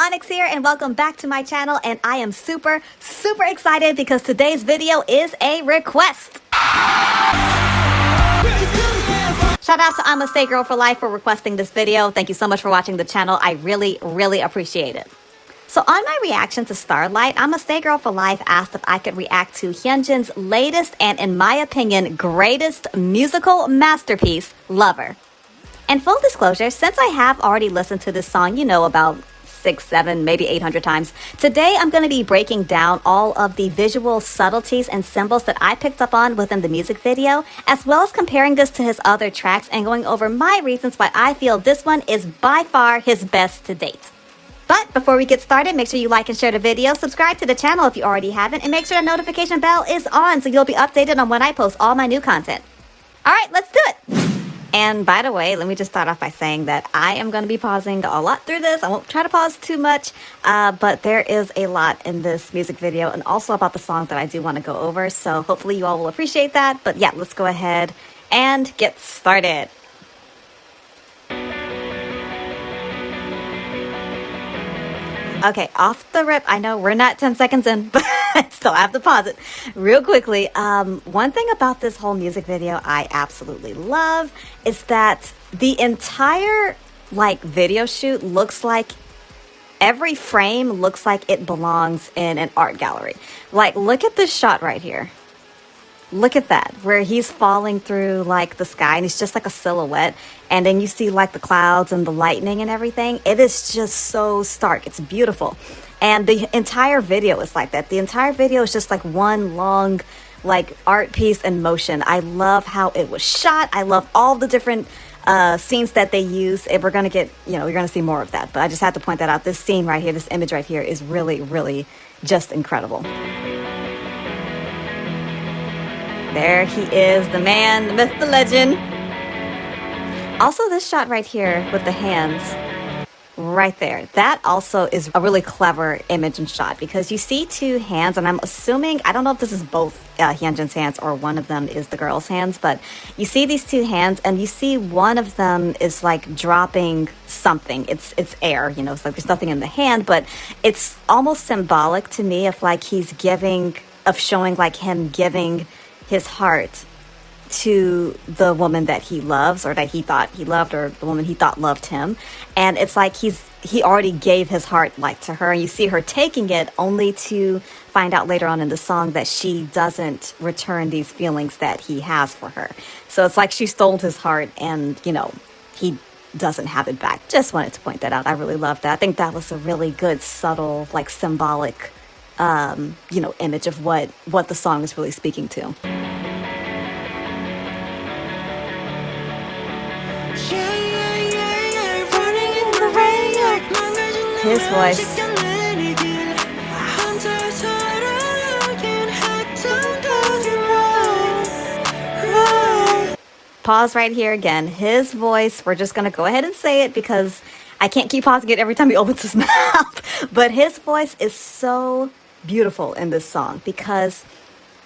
Onyx here and welcome back to my channel, and I am super excited because today's video is a request. Shout out to I'm a Stay Girl for Life for requesting this video. Thank you so much for watching the channel. I really appreciate it. So on my reaction to Starlight, I'm a Stay Girl for Life asked if I could react to Hyunjin's latest and, in my opinion, greatest musical masterpiece, Lover. And full disclosure, since I have already listened to this song, about 6, 7, maybe 800 times, today I'm going to be breaking down all of the visual subtleties and symbols that I picked up on within the music video, as well as comparing this to his other tracks and going over my reasons why I feel this one is by far his best to date. But before we get started, make sure you like and share the video, subscribe to the channel if you already haven't, and make sure the notification bell is on so you'll be updated on when I post all my new content. All right, let's do it. And by the way, let me just start off by saying that I am going to be pausing a lot through this. I won't try to pause too much, but there is a lot in this music video and also about the song that I do want to go over. So hopefully you all will appreciate that. But yeah, let's go ahead and get started. Okay, off the rip, I know we're not 10 seconds in, but I still have to pause it real quickly. One thing about this whole music video I absolutely love is that the entire video shoot looks like every frame looks like it belongs in an art gallery. Look at this shot right here. Look at that, where he's falling through the sky and it's just like a silhouette, and then you see the clouds and the lightning and everything. It is just so stark. It's beautiful. And the entire video is like that. The entire video is just one long art piece in motion. I love how it was shot. I love all the different scenes that they use. If we're gonna get, you're gonna see more of that, but I just had to point that out. This scene right here, this image right here is really just incredible. There he is, the man, the myth, the legend. Also, this shot right here with the hands right there, that also is a really clever image and shot because you see two hands, and I'm assuming, I don't know if this is both Hyunjin's hands or one of them is the girl's hands, but you see these two hands and you see one of them is dropping something. It's air, it's there's nothing in the hand, but it's almost symbolic to me of he's giving, of showing him giving his heart to the woman that he loves, or that he thought he loved, or the woman he thought loved him. And it's he already gave his heart to her, and you see her taking it only to find out later on in the song that she doesn't return these feelings that he has for her. So it's she stole his heart, and he doesn't have it back. Just wanted to point that out. I really love that. I think that was a really good, subtle, symbolic image of what the song is really speaking to. His voice. Pause right here again. His voice, we're just going to go ahead and say it because I can't keep pausing it every time he opens his mouth. But his voice is so beautiful in this song because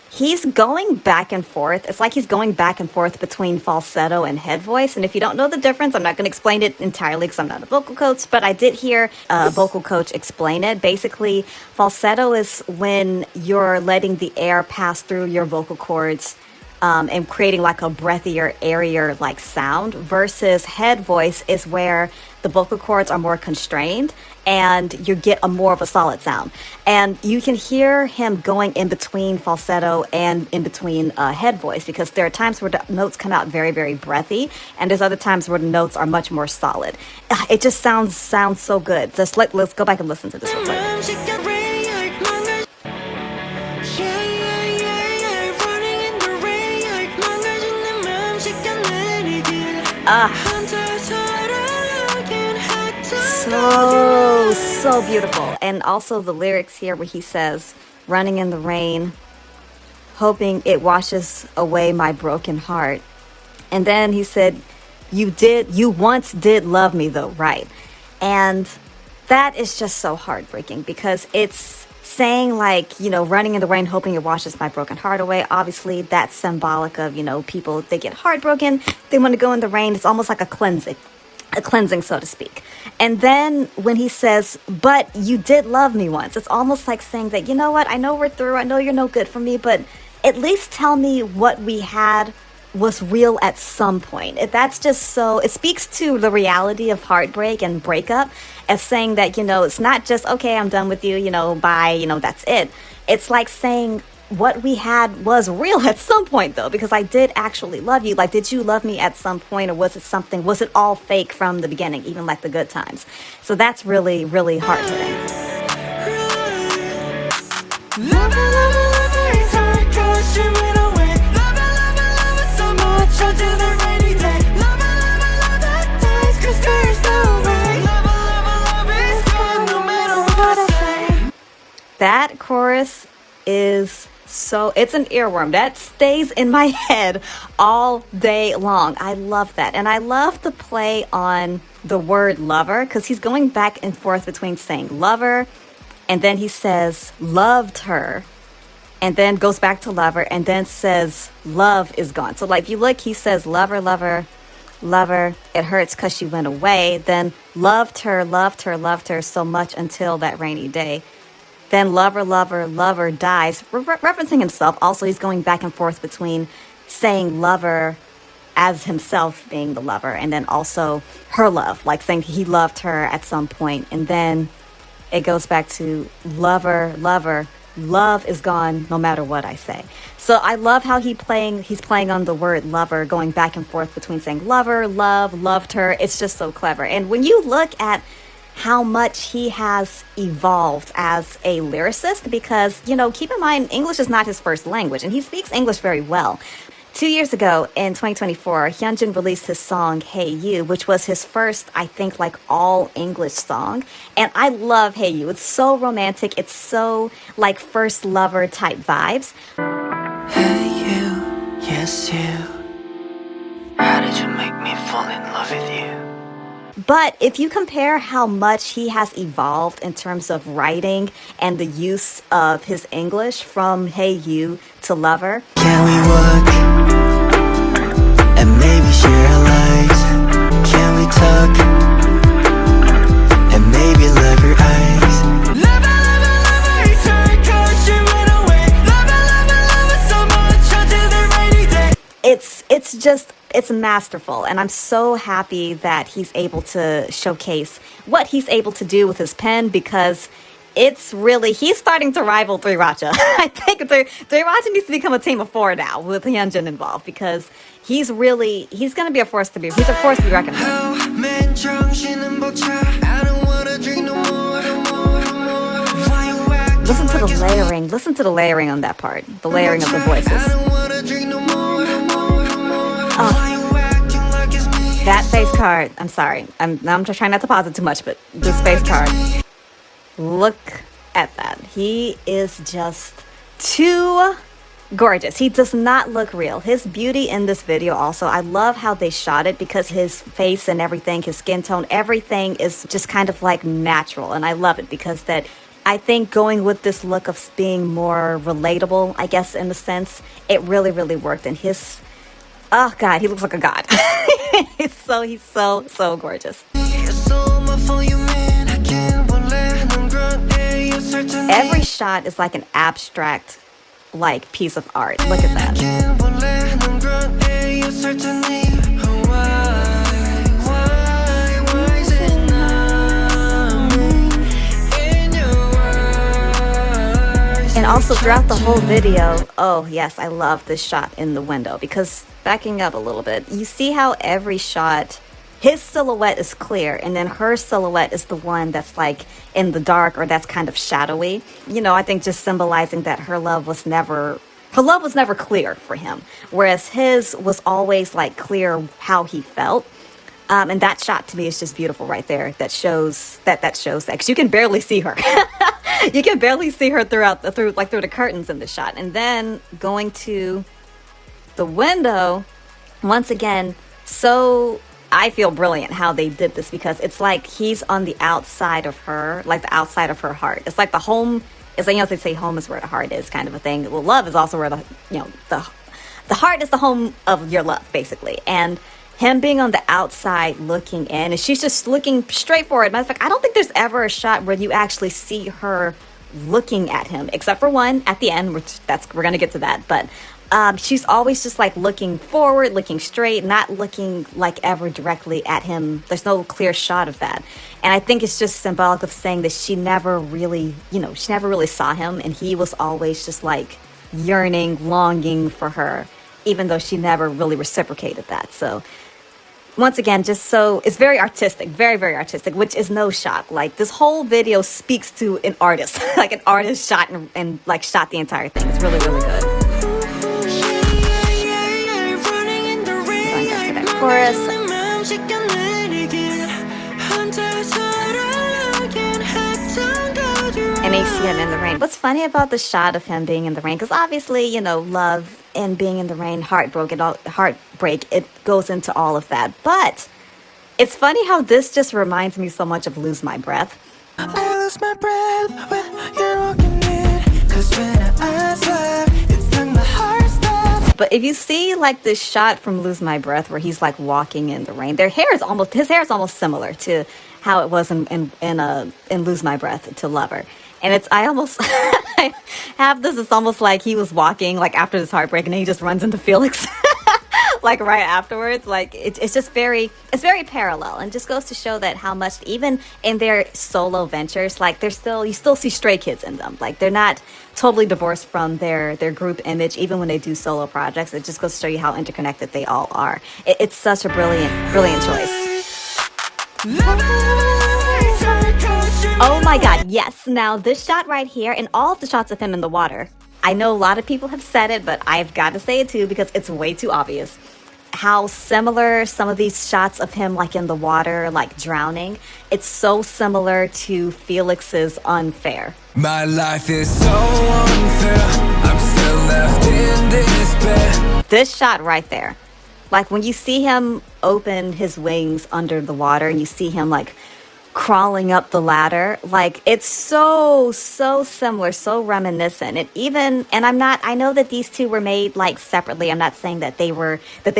he's going back and forth. It's he's going back and forth between falsetto and head voice. And if you don't know the difference, I'm not going to explain it entirely because I'm not a vocal coach, but I did hear a vocal coach explain it. Basically, falsetto is when you're letting the air pass through your vocal cords and creating a breathier, airier sound, versus head voice is where the vocal cords are more constrained and you get more of a solid sound. And you can hear him going in between falsetto and in between head voice, because there are times where the notes come out very breathy, and there's other times where the notes are much more solid. It just sounds so good. Just let's go back and listen to this real quick. So beautiful. And also the lyrics here where he says, running in the rain, hoping it washes away my broken heart. And then he said, you once did love me though, right? And that is just so heartbreaking because it's saying running in the rain, hoping it washes my broken heart away. Obviously that's symbolic of, people, they get heartbroken, they want to go in the rain. It's almost like a cleansing. a cleansing, so to speak. And then when he says, but you did love me once, it's almost like saying that, you know what, I know we're through, I know you're no good for me, but at least tell me what we had was real at some point. That's just so, it speaks to the reality of heartbreak and breakup, as saying that, you know, it's not just, okay, I'm done with you, you know, bye, you know, that's it. It's like saying, what we had was real at some point, though, because I did actually love you. Like, did you love me at some point, or was it all fake from the beginning, even like the good times? So that's really, really hard hitting. That chorus is so, it's an earworm that stays in my head all day long. I love that. And I love the play on the word lover, because he's going back and forth between saying lover, and then he says loved her, and then goes back to lover, and then says love is gone. So like, if you look, he says lover, lover, lover, it hurts because she went away. Then loved her, loved her, loved her so much until that rainy day. Then lover, lover, lover dies, referencing himself. Also, he's going back and forth between saying lover as himself being the lover, and then also her love, like saying he loved her at some point. And then it goes back to lover, lover, love is gone no matter what I say. So I love how he's playing on the word lover, going back and forth between saying lover, love, loved her. It's just so clever. And when you look at how much he has evolved as a lyricist, because, you know, keep in mind, English is not his first language, and he speaks English very well. 2 years ago, in 2024, Hyunjin released his song, Hey You, which was his first, I think, like, all English song. And I love Hey You. It's so romantic. It's so, like, first lover type vibes. Hey you, yes you. How did you make me fall in love with you? But if you compare how much he has evolved in terms of writing and the use of his English from Hey You to Lover. Can we walk and maybe share our lives? Can we talk and maybe love your eyes? Lover, lover, lover, it's hard 'cause she went away. Lover, lover, lover, so much until the rainy day. It's masterful, and I'm so happy that he's able to showcase what he's able to do with his pen, because he's starting to rival 3RACHA. I think 3RACHA needs to become a team of 4 now with Hyunjin involved, because he's going to be a force to be reckoned with. Listen to the layering on that part, the layering of the voices. That face card, I'm sorry, I'm just trying not to pause it too much, but this face card, look at that. He is just too gorgeous. He does not look real. His beauty in this video also, I love how they shot it, because his face and everything, his skin tone, everything is just kind of like natural, and I love it, because that, I think going with this look of being more relatable, I guess, in a sense, it really, really worked. And oh God, he looks like a god. He's so gorgeous. Every shot is like an abstract, like, piece of art. Look at that. And also throughout the whole video, oh yes, I love this shot in the window, because backing up a little bit, you see how every shot, his silhouette is clear, and then her silhouette is the one that's like in the dark, or that's kind of shadowy. You know, I think just symbolizing that her love was never clear for him, whereas his was always like clear how he felt. And that shot to me is just beautiful right there. That shows that, because you can barely see her. You can barely see her through the curtains in the shot. And then going to the window, once again, so I feel brilliant how they did this, because it's like he's on the outside of her, like the outside of her heart. It's like the home, it's like, you know, they say home is where the heart is, kind of a thing. Well, love is also where the heart is the home of your love, basically. And him being on the outside looking in, and she's just looking straight forward. Matter of fact, I don't think there's ever a shot where you actually see her looking at him, except for one at the end, which we're gonna get to that. But she's always just like looking forward, looking straight, not looking like ever directly at him. There's no clear shot of that. And I think it's just symbolic of saying that she never really, she never really saw him, and he was always just like yearning, longing for her, even though she never really reciprocated that. So once again, just so it's very artistic, very, very artistic, which is no shock. Like, this whole video speaks to an artist, like an artist shot and like shot the entire thing. It's really, really good. Going back to that chorus. And you see him in the rain. What's funny about the shot of him being in the rain, because obviously, love and being in the rain, heartbreak, it goes into all of that. But it's funny how this just reminds me so much of Lose My Breath. I lose my breath when you're walking in, 'cause when I slap, it's like my heart stops. But if you see like this shot from Lose My Breath where he's like walking in the rain, his hair is almost similar to how it was in Lose My Breath to Lover. And I almost I have this, it's almost like he was walking like after this heartbreak and then he just runs into Felix like right afterwards. Like it's very parallel, and just goes to show that how much even in their solo ventures, like you still see Stray Kids in them. Like they're not totally divorced from their group image, even when they do solo projects. It just goes to show you how interconnected they all are. It's such a brilliant choice. Oh my god, yes. Now this shot right here and all of the shots of him in the water, I know a lot of people have said it, but I've got to say it too because it's way too obvious how similar some of these shots of him like in the water, like drowning, it's so similar to Felix's Unfair. My life is so unfair, I'm still left in despair. This shot right there, like when you see him open his wings under the water and you see him like crawling up the ladder, like it's so similar, so reminiscent. I know that these two were made like separately. I'm not saying that they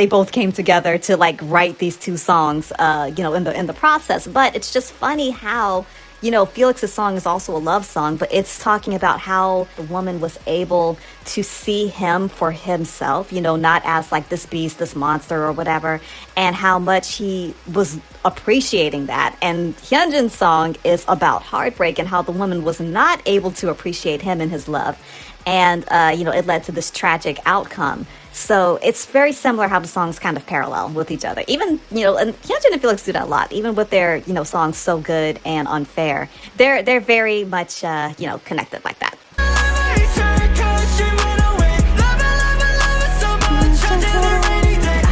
both came together to like write these two songs in the process, but it's just funny how Felix's song is also a love song, but it's talking about how the woman was able to see him for himself, not as like this beast, this monster or whatever, and how much he was appreciating that. And Hyunjin's song is about heartbreak and how the woman was not able to appreciate him and his love. And, it led to this tragic outcome. So it's very similar how the songs kind of parallel with each other. Even, and Hyunjin and Felix do that a lot, even with their, songs So Good and Unfair. They're very much, connected like that.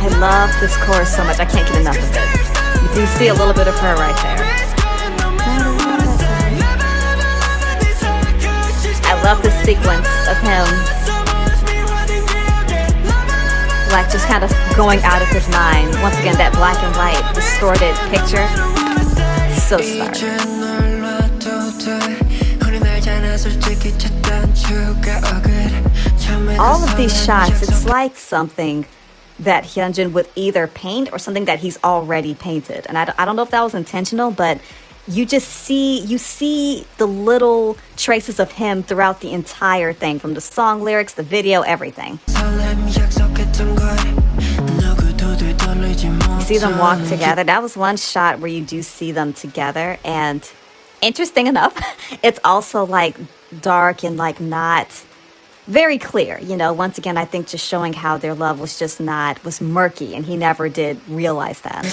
I love this chorus so much. I can't get enough of it. You do see a little bit of her right there. I love the sequence of him like just kind of going out of his mind. Once again, that black and white distorted picture, so smart. All of these shots, it's like something that Hyunjin would either paint or something that he's already painted. And I don't know if that was intentional, but you see the little traces of him throughout the entire thing, from the song lyrics, the video, everything. You see them walk together. That was one shot where you do see them together, and interesting enough, it's also like dark and like not very clear. Once again, I think just showing how their love was just was murky, and he never did realize that.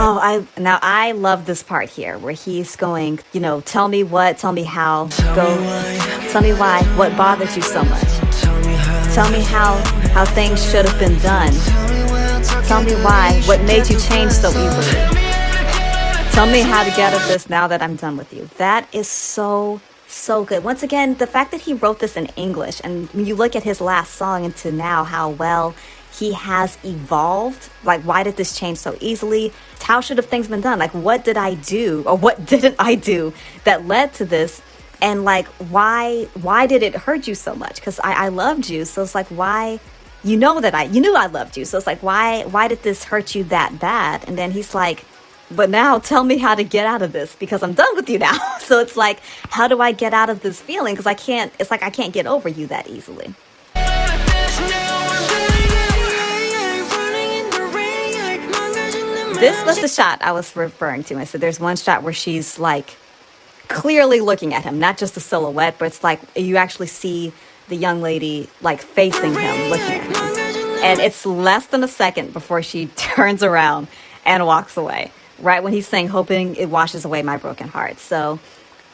Oh, I love this part here where he's going, tell me what, tell me how, tell me why, what bothered you so much. Tell me how things should have been done. Tell me why, what made you change so easily. Tell me how to get out of this now that I'm done with you. That is so good. Once again, the fact that he wrote this in English, and when you look at his last song into now how well he has evolved, like why did this change so easily? How should have things been done? Like what did I do or what didn't I do that led to this? And like why did it hurt you so much? Because I loved you, so it's like why you knew I loved you. So it's like, why did this hurt you that bad? And then he's like, but now tell me how to get out of this because I'm done with you now. So it's like, how do I get out of this feeling? Because it's like I can't get over you that easily. This was the shot I was referring to. I said there's one shot where she's like clearly looking at him, not just a silhouette, but it's like you actually see the young lady like facing him, looking at him. And it's less than a second before she turns around and walks away, right when he's saying, hoping it washes away my broken heart. So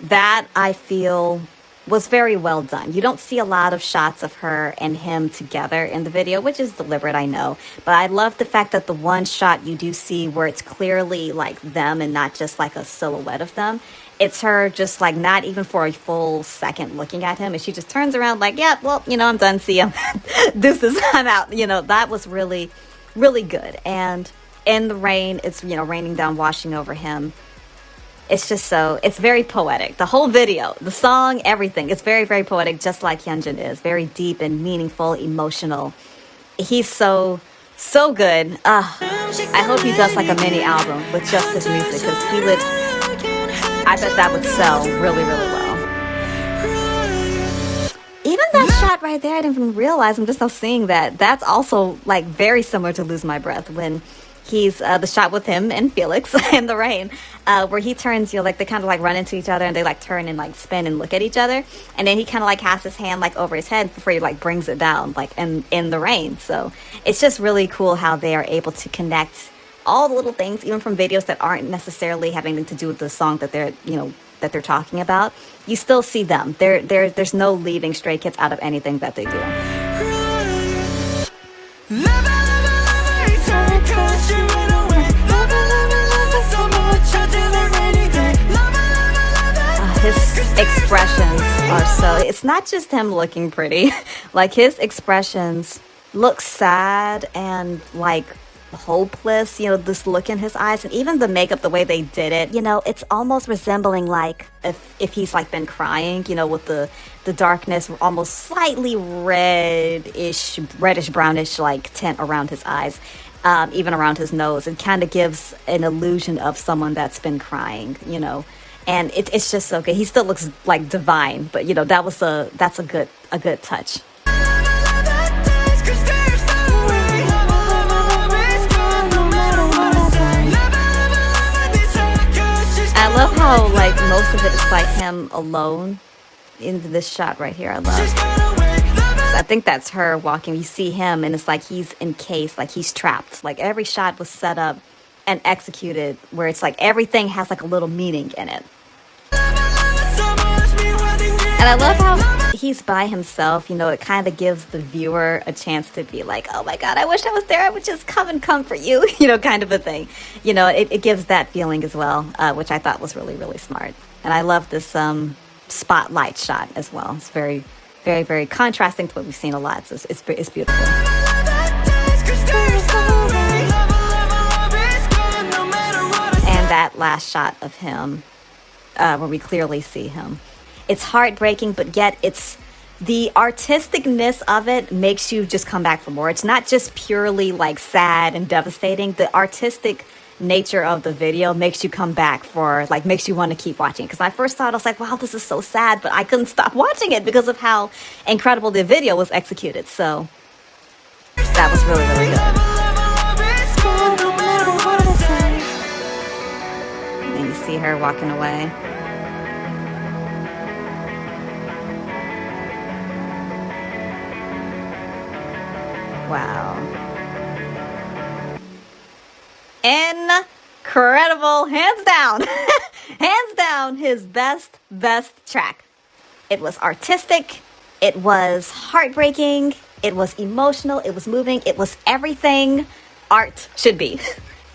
that, I feel, was very well done. You don't see a lot of shots of her and him together in the video, which is deliberate, I know. But I love the fact that the one shot you do see where it's clearly like them and not just like a silhouette of them. It's her just like not even for a full second looking at him. And she just turns around like, yeah, well, I'm done. See ya. Deuces, I'm out. That was really, really good. And in the rain, it's, raining down, washing over him. It's just it's very poetic. The whole video, the song, everything. It's very, very poetic, just like Hyunjin is. Very deep and meaningful, emotional. He's so good. I hope he does like a mini album with just his music because I bet that would sell really, really well. Even that shot right there, I didn't even realize. I'm just now seeing that. That's also like very similar to Lose My Breath when he's the shot with him and Felix in the rain, where he turns, like they kind of like run into each other and they like turn and like spin and look at each other. And then he kind of like has his hand like over his head before he like brings it down like in the rain. So it's just really cool how they are able to connect all the little things, even from videos that aren't necessarily having to do with the song that they're talking about. You still see them. There's no leaving Stray Kids out of anything that they do. His expressions are it's not just him looking pretty. Like his expressions look sad and like hopeless, this look in his eyes, and even the makeup, the way they did it, it's almost resembling like if he's like been crying, with the darkness, almost slightly reddish brownish like tint around his eyes, even around his nose. It kind of gives an illusion of someone that's been crying, and it's just so good. He still looks like divine, but that's a good touch. I love how like most of it is like him alone in this shot right here. I love. So I think that's her walking. You see him and it's like he's encased, like he's trapped. Like every shot was set up and executed where it's like everything has like a little meaning in it. And I love how he's by himself, it kind of gives the viewer a chance to be like, oh my God, I wish I was there. I would just come and comfort you, kind of a thing. It gives that feeling as well, which I thought was really, really smart. And I love this spotlight shot as well. It's very, very, very contrasting to what we've seen a lot. So it's beautiful. And that last shot of him, where we clearly see him. It's heartbreaking, but yet it's the artisticness of it makes you just come back for more. It's not just purely like sad and devastating. The artistic nature of the video makes you come back makes you want to keep watching. Because I first thought, I was like, wow, this is so sad, but I couldn't stop watching it because of how incredible the video was executed. So that was really, really good. And you see her walking away. Wow. Incredible. Hands down. Hands down, his best track. It was artistic. It was heartbreaking. It was emotional. It was moving. It was everything art should be.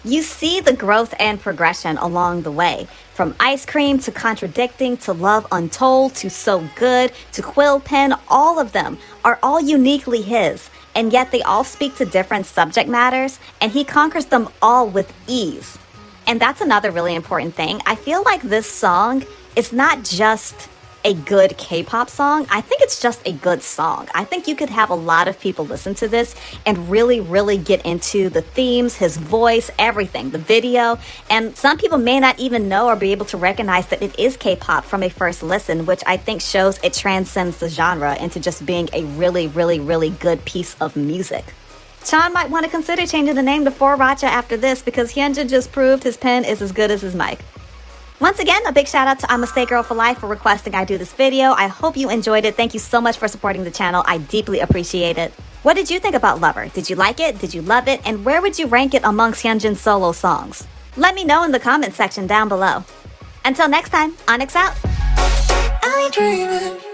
You see the growth and progression along the way. From Ice Cream to Contradicting to Love Untold to So Good to Quill Pen, all of them are all uniquely his. And yet they all speak to different subject matters, and he conquers them all with ease. And that's another really important thing. I feel like this song is not just a good K-pop song. I think it's just a good song. I think you could have a lot of people listen to this and really, really get into the themes, his voice, everything, the video. And some people may not even know or be able to recognize that it is K-pop from a first listen, which I think shows it transcends the genre into just being a really, really, really good piece of music. Chan might want to consider changing the name to 4Racha after this because Hyunjin just proved his pen is as good as his mic. Once again, a big shout out to I'm a Stay Girl for Life for requesting I do this video. I hope you enjoyed it. Thank you so much for supporting the channel. I deeply appreciate it. What did you think about Lover? Did you like it? Did you love it? And where would you rank it amongst Hyunjin's solo songs? Let me know in the comment section down below. Until next time, Onyx out. I'm dreaming.